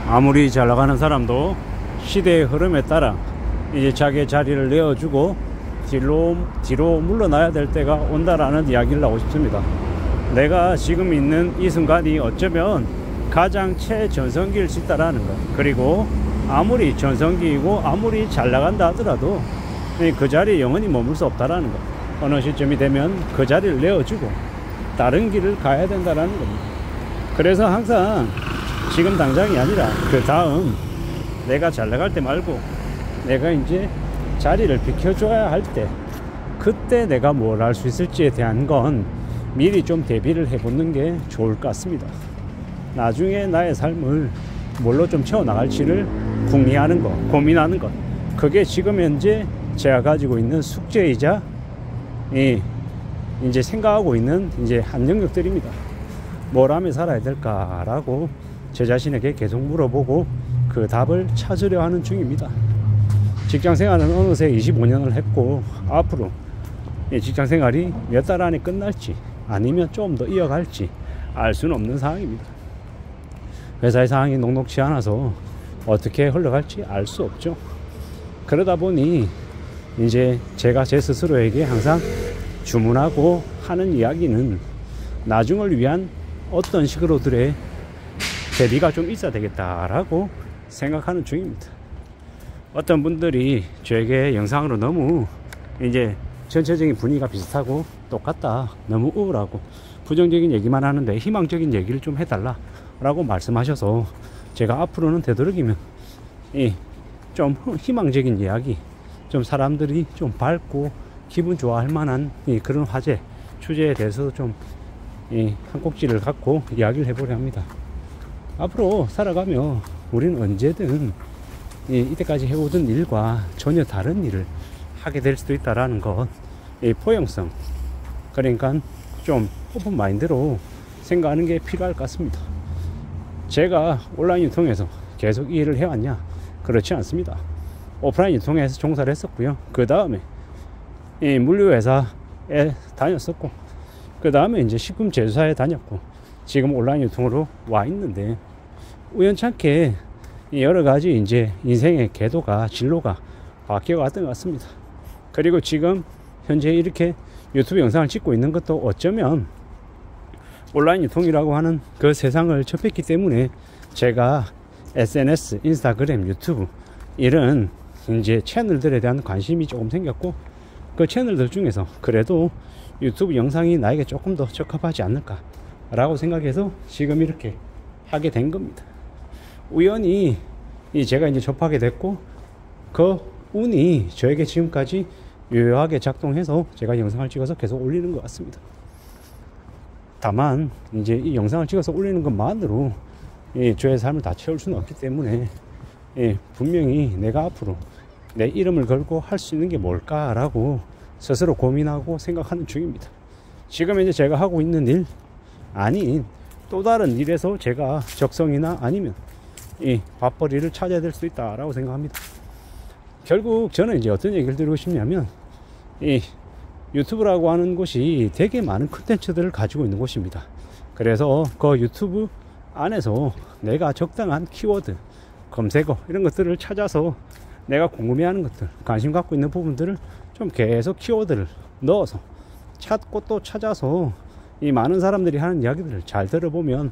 아무리 잘 나가는 사람도 시대의 흐름에 따라 이제 자기의 자리를 내어주고 뒤로 물러나야 될 때가 온다라는 이야기를 하고 싶습니다. 내가 지금 있는 이 순간이 어쩌면 가장 최전성기일 수 있다라는 것. 그리고 아무리 전성기이고 아무리 잘 나간다 하더라도 그 자리에 영원히 머물 수 없다라는 것. 어느 시점이 되면 그 자리를 내어주고 다른 길을 가야 된다라는 겁니다. 그래서 항상 지금 당장이 아니라 그 다음 내가 잘 나갈 때 말고 내가 이제 자리를 비켜줘야 할 때, 그때 내가 뭘 할 수 있을지에 대한 건 미리 좀 대비를 해보는 게 좋을 것 같습니다. 나중에 나의 삶을 뭘로 좀 채워나갈지를 궁리하는 것, 고민하는 것, 그게 지금 현재 제가 가지고 있는 숙제이자 이제 생각하고 있는 이제 한 영역들입니다. 뭘 하며 살아야 될까라고 제 자신에게 계속 물어보고 그 답을 찾으려 하는 중입니다. 직장생활은 어느새 25년을 했고 앞으로 직장생활이 몇 달 안에 끝날지 아니면 좀 더 이어갈지 알 수는 없는 상황입니다. 회사의 상황이 녹록치 않아서 어떻게 흘러갈지 알 수 없죠. 그러다 보니 이제 제가 제 스스로에게 항상 주문하고 하는 이야기는 나중을 위한 어떤 식으로들의 대비가 좀 있어야 되겠다라고 생각하는 중입니다. 어떤 분들이 저에게 영상으로 너무 이제 전체적인 분위기가 비슷하고 똑같다, 너무 우울하고 부정적인 얘기만 하는데 희망적인 얘기를 좀 해달라 라고 말씀하셔서 제가 앞으로는 되도록이면 좀 희망적인 이야기, 좀 사람들이 좀 밝고 기분 좋아할 만한 그런 화제, 주제에 대해서 좀 한 꼭지를 갖고 이야기를 해보려 합니다. 앞으로 살아가며 우리는 언제든 이때까지 해오던 일과 전혀 다른 일을 하게 될 수도 있다라는 것, 포용성, 그러니까 좀 오픈 마인드로 생각하는 게 필요할 것 같습니다. 제가 온라인을 통해서 계속 이 일을 해왔냐? 그렇지 않습니다. 오프라인을 통해서 종사를 했었고요. 그 다음에 물류회사에 다녔었고, 그 다음에 이제 식품 제조사에 다녔고, 지금 온라인 유통으로 와 있는데, 우연찮게 여러 가지 이제 인생의 궤도가, 진로가 바뀌어갔던 것 같습니다. 그리고 지금 현재 이렇게 유튜브 영상을 찍고 있는 것도 어쩌면 온라인 유통이라고 하는 그 세상을 접했기 때문에 제가 SNS, 인스타그램, 유튜브 이런 이제 채널들에 대한 관심이 조금 생겼고, 그 채널들 중에서 그래도 유튜브 영상이 나에게 조금 더 적합하지 않을까 라고 생각해서 지금 이렇게 하게 된 겁니다. 우연히 제가 이제 접하게 됐고, 그 운이 저에게 지금까지 유효하게 작동해서 제가 영상을 찍어서 계속 올리는 것 같습니다. 다만 이제 이 영상을 찍어서 올리는 것만으로 저의 삶을 다 채울 수는 없기 때문에 분명히 내가 앞으로 내 이름을 걸고 할 수 있는 게 뭘까라고 스스로 고민하고 생각하는 중입니다. 지금 이제 제가 하고 있는 일 아닌 또 다른 일에서 제가 적성이나 아니면 밥벌이를 찾아야 될 수 있다라고 생각합니다. 결국 저는 이제 어떤 얘기를 드리고 싶냐면, 유튜브라고 하는 곳이 되게 많은 컨텐츠들을 가지고 있는 곳입니다. 그래서 그 유튜브 안에서 내가 적당한 키워드, 검색어 이런 것들을 찾아서 내가 궁금해하는 것들, 관심 갖고 있는 부분들을 좀 계속 키워드를 넣어서 찾고 또 찾아서 이 많은 사람들이 하는 이야기들을 잘 들어보면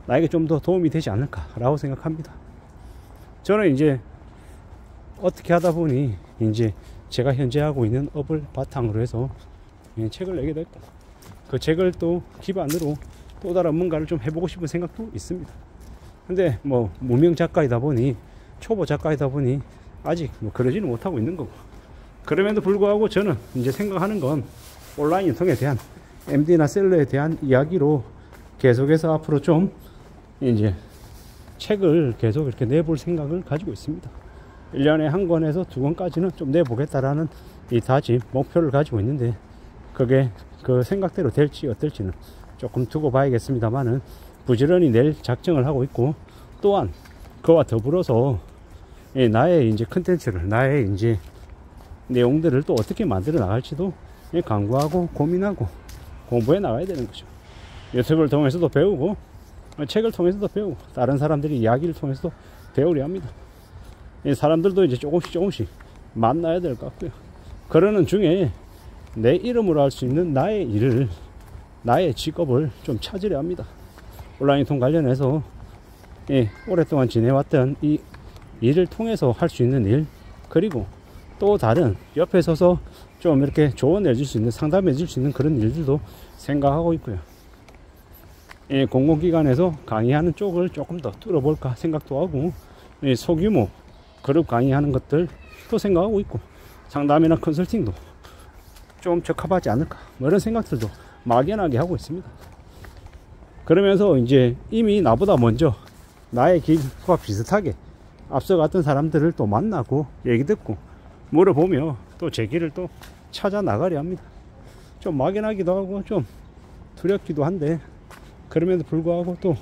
나에게 좀 더 도움이 되지 않을까라고 생각합니다. 저는 이제 어떻게 하다 보니 이제 제가 현재 하고 있는 업을 바탕으로 해서 책을 내게 됐고, 그 책을 또 기반으로 또 다른 뭔가를 좀 해보고 싶은 생각도 있습니다. 근데 뭐 무명 작가이다 보니, 초보 작가이다 보니 아직 뭐 그러지는 못하고 있는 거고, 그럼에도 불구하고 저는 이제 생각하는 건 온라인 유통에 대한 MD나 셀러에 대한 이야기로 계속해서 앞으로 좀 이제 책을 계속 이렇게 내볼 생각을 가지고 있습니다. 1년에 한 권에서 2권까지는 좀 내보겠다라는 이 다짐, 목표를 가지고 있는데, 그게 그 생각대로 될지 어떨지는 조금 두고 봐야겠습니다만은 부지런히 낼 작정을 하고 있고, 또한 그와 더불어서 나의 이제 컨텐츠를, 나의 이제 내용들을 또 어떻게 만들어 나갈지도 강구하고 고민하고 공부해 나가야 되는 거죠. 유튜브를 통해서도 배우고 책을 통해서도 배우고 다른 사람들이 이야기를 통해서도 배우려 합니다. 이 사람들도 이제 조금씩 만나야 될 것 같고요. 그러는 중에 내 이름으로 할 수 있는 나의 일을, 나의 직업을 좀 찾으려 합니다. 온라인 통 관련해서 오랫동안 지내왔던 이 일을 통해서 할 수 있는 일, 그리고 또 다른 옆에 서서 좀 이렇게 조언해 줄 수 있는, 상담해 줄 수 있는 그런 일들도 생각하고 있고요. 공공기관에서 강의하는 쪽을 조금 더 뚫어볼까 생각도 하고, 소규모 그룹 강의하는 것들도 생각하고 있고, 상담이나 컨설팅도 좀 적합하지 않을까, 뭐 이런 생각들도 막연하게 하고 있습니다. 그러면서 이제 이미 나보다 먼저 나의 길과 비슷하게 앞서갔던 사람들을 또 만나고 얘기 듣고 물어보며 또 제 길을 또 찾아 나가려 합니다. 좀 막연하기도 하고 좀 두렵기도 한데, 그럼에도 불구하고 또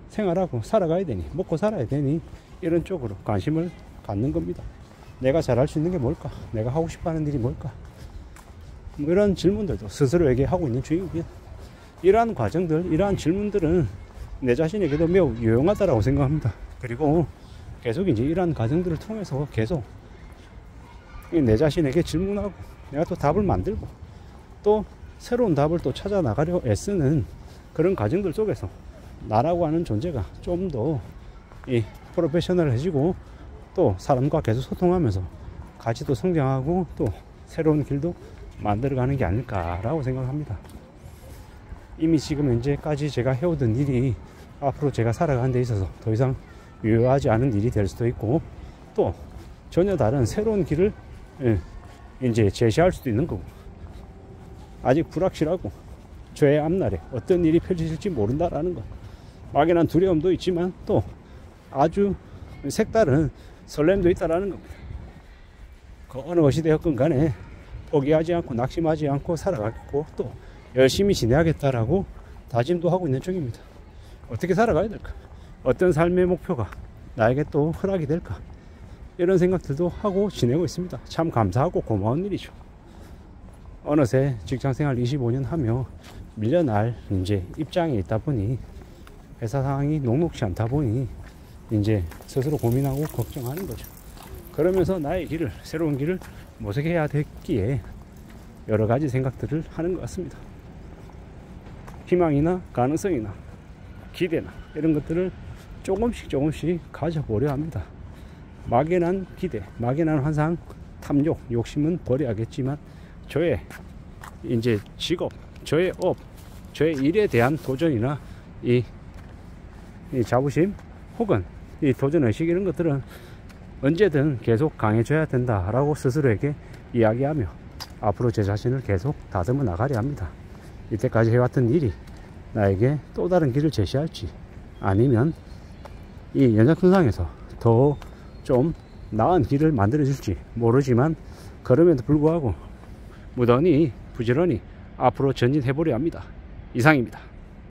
생활하고 살아가야 되니, 먹고 살아야 되니 이런 쪽으로 관심을 갖는 겁니다. 내가 잘할 수 있는 게 뭘까? 내가 하고 싶어 하는 일이 뭘까? 뭐 이런 질문들도 스스로에게 하고 있는 중이고요. 이러한 과정들, 이러한 질문들은 내 자신에게도 매우 유용하다고 생각합니다. 그리고 계속 이제 이러한 과정들을 통해서 계속 내 자신에게 질문하고 내가 또 답을 만들고 또 새로운 답을 또 찾아 나가려 애쓰는 그런 과정들 속에서 나라고 하는 존재가 좀 더 프로페셔널해지고 또 사람과 계속 소통하면서 같이 또 성장하고 또 새로운 길도 만들어가는 게 아닐까라고 생각합니다. 이미 지금 현재까지 제가 해오던 일이 앞으로 제가 살아가는 데 있어서 더 이상 유효하지 않은 일이 될 수도 있고, 또 전혀 다른 새로운 길을 이제 제시할 수도 있는 거고, 아직 불확실하고 저의 앞날에 어떤 일이 펼쳐질지 모른다라는 것, 막연한 두려움도 있지만 또 아주 색다른 설렘도 있다라는 겁니다. 그 어느 것이 되었건 간에 포기하지 않고 낙심하지 않고 살아가겠고 또 열심히 지내야겠다라고 다짐도 하고 있는 중입니다. 어떻게 살아가야 될까? 어떤 삶의 목표가 나에게 또 허락이 될까? 이런 생각들도 하고 지내고 있습니다. 참 감사하고 고마운 일이죠. 어느새 직장생활 25년 하며 밀려날 이제 입장에 있다 보니, 회사 상황이 녹록지 않다 보니 이제 스스로 고민하고 걱정하는 거죠. 그러면서 나의 길을, 새로운 길을 모색해야 됐기에 여러 가지 생각들을 하는 것 같습니다. 희망이나 가능성이나 기대나 이런 것들을 조금씩 가져보려 합니다. 막연한 기대, 막연한 환상, 탐욕, 욕심은 버려야겠지만 저의 이제 직업, 저의 업, 저의 일에 대한 도전이나 이 자부심 혹은 이 도전의식, 이런 것들은 언제든 계속 강해져야 된다라고 스스로에게 이야기하며 앞으로 제 자신을 계속 다듬어 나가려 합니다. 이때까지 해왔던 일이 나에게 또 다른 길을 제시할지, 아니면 이 연장선상에서 더 좀 나은 길을 만들어 줄지 모르지만, 그럼에도 불구하고 무던히 부지런히 앞으로 전진해 보려 합니다. 이상입니다.